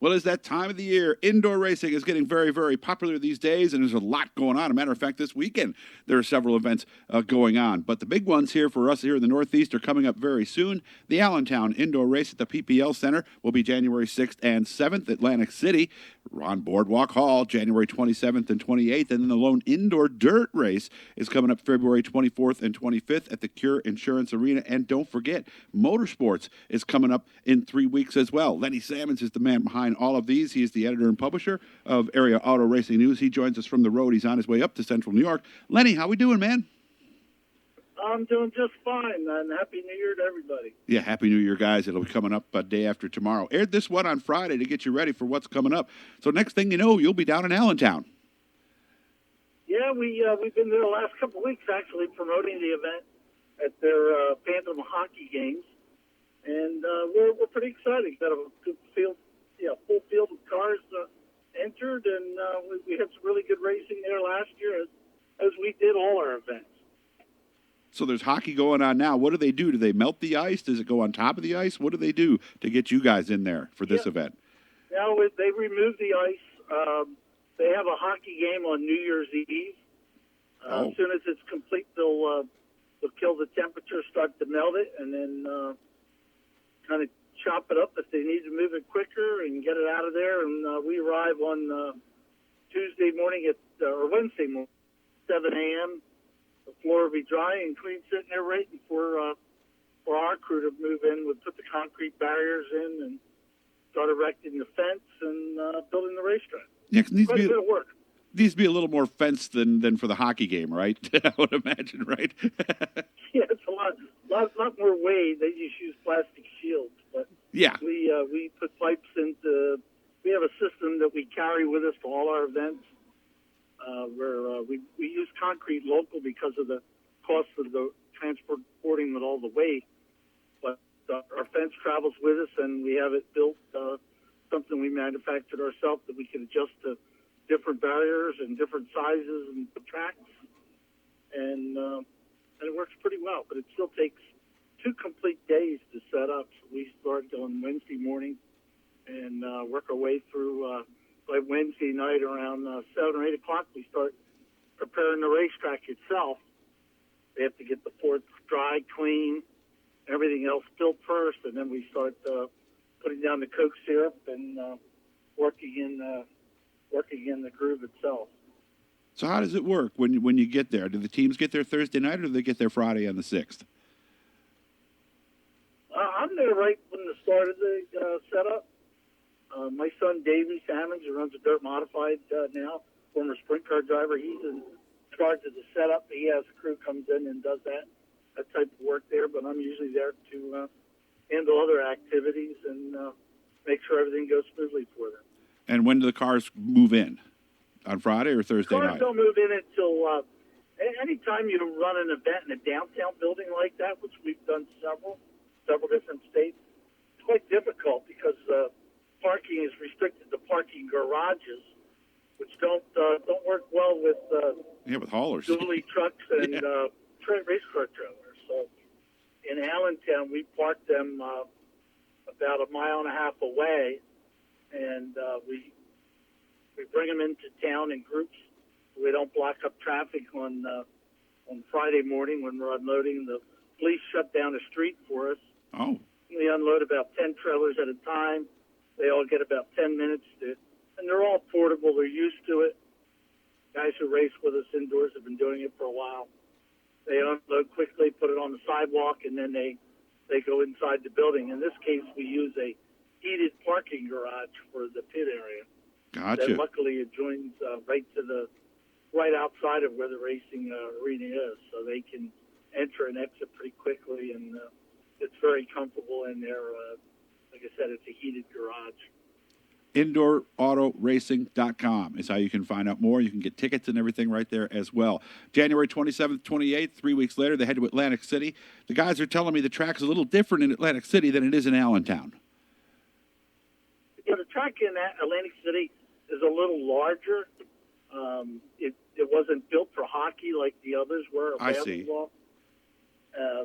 Well, it's that time of the year. Indoor racing is getting very, very popular these days, and there's a lot going on. As a matter of fact, this weekend there are several events going on. But the big ones here for us here in the Northeast are coming up very soon. The Allentown Indoor Race at the PPL Center will be January 6th and 7th. Atlantic City on Boardwalk Hall, January 27th and 28th. And then the Lone Indoor Dirt Race is coming up February 24th and 25th at the Cure Insurance Arena. And don't forget, Motorsports is coming up in 3 weeks as well. Lenny Sammons is the man behind all of these. He is the editor and publisher of Area Auto Racing News. He joins us from the road. He's on his way up to Central New York. Lenny, how we doing, man? I'm doing just fine, and Happy New Year to everybody. Yeah, Happy New Year, guys. It'll be coming up day after tomorrow. Aired this one on Friday to get you ready for what's coming up. So next thing you know, you'll be down in Allentown. Yeah, we've been there the last couple of weeks, actually, promoting the event at their Phantom hockey games. And we're pretty excited. Got a good field, full field of cars entered, and we had some really good racing there last year, as we did all our events. So there's hockey going on now. What do they do? Do they melt the ice? Does it go on top of the ice? What do they do to get you guys in there for this event? Now they remove the ice. They have a hockey game on New Year's Eve. As soon as it's complete, they'll kill the temperature, start to melt it, and then kind of chop it up if they need to move it quicker and get it out of there. And we arrive on Tuesday morning or Wednesday morning, 7 a.m. The floor will be dry and clean, sitting there waiting for our crew to move in. We'll put the concrete barriers in and start erecting the fence and building the racetrack. Yeah, needs quite a bit of work. Needs to be a little more fence than for the hockey game, right? I would imagine, right? Yeah, it's a lot more weight. They just use plastic shields, but yeah, we put pipes into. We have a system that we carry with us to all our events. Where we use concrete local because of the cost of the transporting with all the weight. But our fence travels with us, and we have it built, something we manufactured ourselves that we can adjust to different barriers and different sizes and tracks. And it works pretty well, but it still takes 2 complete days to set up. So we start on Wednesday morning and work our way through by Wednesday night around 7 or 8 o'clock, we start preparing the racetrack itself. They have to get the ports dry, clean, everything else built first, and then we start putting down the Coke syrup and working in the groove itself. So how does it work when you get there? Do the teams get there Thursday night, or do they get there Friday on the 6th? I'm there right when the start of the setup. My son, Lenny Sammons, who runs a dirt modified now, former sprint car driver, he's in charge of the setup. He has a crew comes in and does that type of work there, but I'm usually there to handle other activities and make sure everything goes smoothly for them. And when do the cars move in? On Friday or Thursday night? Cars don't move in until anytime you run an event in a downtown building like that, which we've done several different states. It's quite difficult because parking is restricted to parking garages, which don't work well with with haulers, dually trucks, and race car trailers. So in Allentown, we park them about 1.5 miles away, and we bring them into town in groups. We don't block up traffic on Friday morning when we're unloading. The police shut down the street for us. Oh. We unload about 10 trailers at a time. They all get about 10 minutes and they're all portable. They're used to it. Guys who race with us indoors have been doing it for a while. They unload quickly, put it on the sidewalk, and then they go inside the building. In this case, we use a heated parking garage for the pit area. Gotcha. That luckily adjoins right outside of where the racing arena is, so they can enter and exit pretty quickly, and it's very comfortable in there. Like I said, it's a heated garage. IndoorAutoRacing.com is how you can find out more. You can get tickets and everything right there as well. January 27th, 28th, 3 weeks later, they head to Atlantic City. The guys are telling me the track's a little different in Atlantic City than it is in Allentown. Yeah, the track in Atlantic City is a little larger. It wasn't built for hockey like the others were. I see.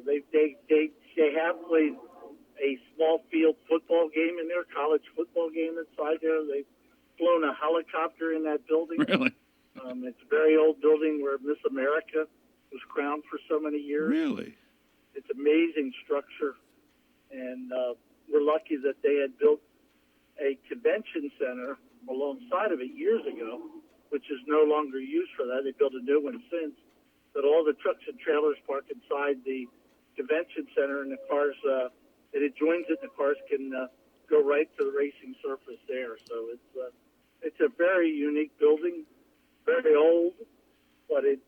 They have played a small field football game in there, college football game inside there. They've flown a helicopter in that building. Really? It's a very old building where Miss America was crowned for so many years. Really? It's amazing structure, and we're lucky that they had built a convention center alongside of it years ago, which is no longer used for that. They built a new one since, but all the trucks and trailers park inside the convention center, and the cars, it adjoins it, the cars can go right to the racing surface there. So it's a very unique building, very old, but it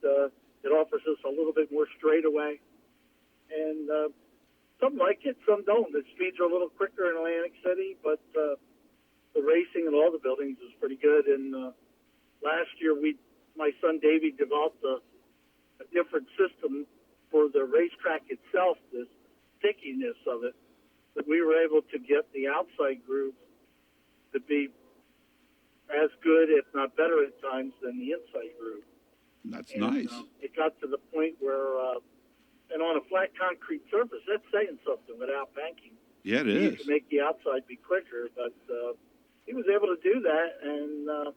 offers us a little bit more straightaway. And some like it, some don't. The speeds are a little quicker in Atlantic City, but the racing in all the buildings is pretty good. And last year, my son Davey developed a different system for the racetrack itself, this stickiness of it, that we were able to get the outside groove to be as good, if not better at times, than the inside groove. That's And, nice. It got to the point where, and on a flat concrete surface, that's saying something without banking. Yeah, it You is. can make the outside be quicker, but he was able to do that. And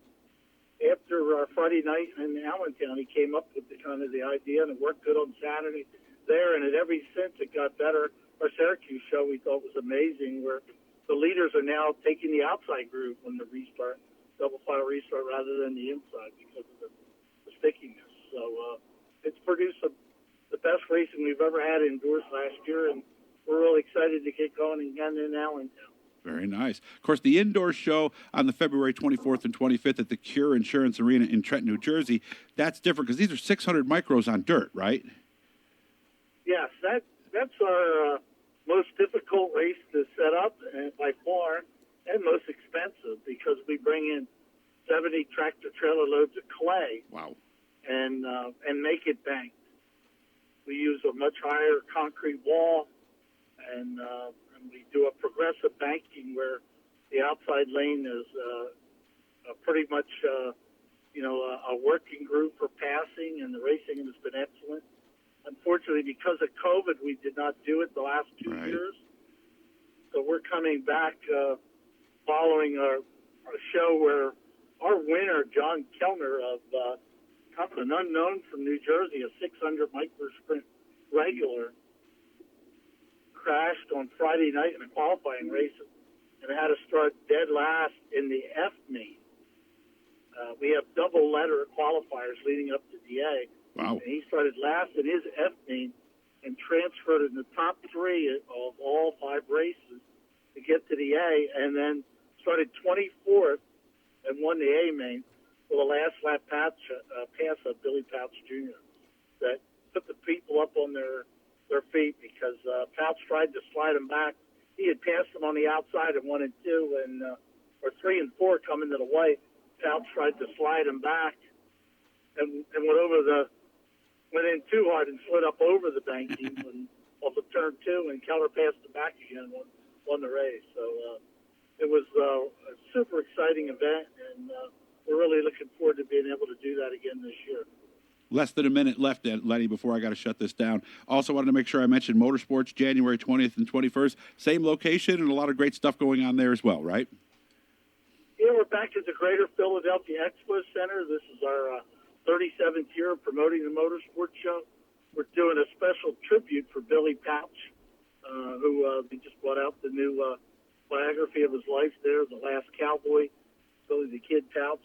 after Friday night in Allentown, he came up with the idea, and it worked good on Saturday there. And every since it got better. Our Syracuse show we thought was amazing, where the leaders are now taking the outside groove when the restart, double file restart, rather than the inside because of the stickiness. So it's produced the best racing we've ever had indoors last year, and we're really excited to get going again in Allentown. Very nice. Of course, the indoor show on the February 24th and 25th at the Cure Insurance Arena in Trenton, New Jersey, that's different because these are 600 micros on dirt, right? Yes, that's our most difficult race to set up, and by far, and most expensive, because we bring in 70 tractor-trailer loads of clay. Wow. And make it banked. We use a much higher concrete wall, and we do a progressive banking where the outside lane is pretty much a working group for passing, and the racing has been excellent. Unfortunately, because of COVID, we did not do it the last 2 years. So we're coming back following our show where our winner, John Kellner of kind of an unknown from New Jersey, a 600 micro sprint regular, crashed on Friday night in a qualifying race and had to start dead last in the F main. We have double letter qualifiers leading up to DA. Wow. And he started last in his F main and transferred in the top three of all 5 races to get to the A, and then started 24th and won the A main with a last lap pass of Billy Pouch Jr. that put the people up on their feet because Pouch tried to slide him back. He had passed him on the outside in 1 and 2, and or 3 and 4 coming to the white. Pouch tried to slide him back and went in too hard and slid up over the banking off of turn 2, and Keller passed him back again and won the race. So it was a super exciting event, and we're really looking forward to being able to do that again this year. Less than a minute left, Lenny, before I got to shut this down. Also wanted to make sure I mentioned Motorsports, January 20th and 21st. Same location and a lot of great stuff going on there as well, right? Yeah, we're back at the Greater Philadelphia Expo Center. This is our 37th year of promoting the Motorsports show. We're doing a special tribute for Billy Pouch, who we just brought out the new biography of his life there, The Last Cowboy. Billy the Kid Pouch,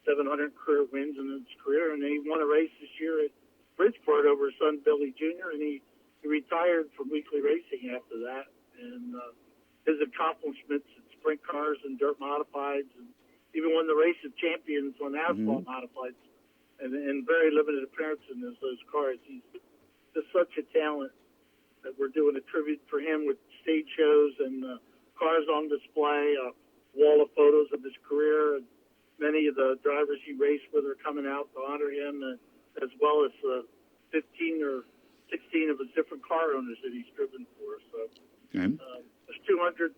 700 career wins in his career, and he won a race this year at Bridgeport over his son Billy Jr., and he retired from weekly racing after that. And his accomplishments in sprint cars and dirt modifieds, and even won the Race of Champions on asphalt modifieds, and very limited appearance in those cars. He's just such a talent that we're doing a tribute for him with stage shows and cars on display, a wall of photos of his career, and many of the drivers he raced with are coming out to honor him, as well as 15 or 16 of his different car owners that he's driven for. So there's 200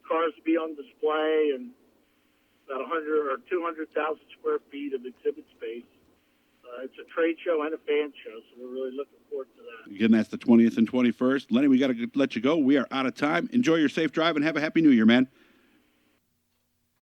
cars to be on display, and about 100 or 200,000 square feet of exhibit space It's a trade show and a fan show, so we're really looking forward to that. Again, that's the 20th and 21st. Lenny, we got to let you go. We are out of time. Enjoy your safe drive and have a happy New Year, man.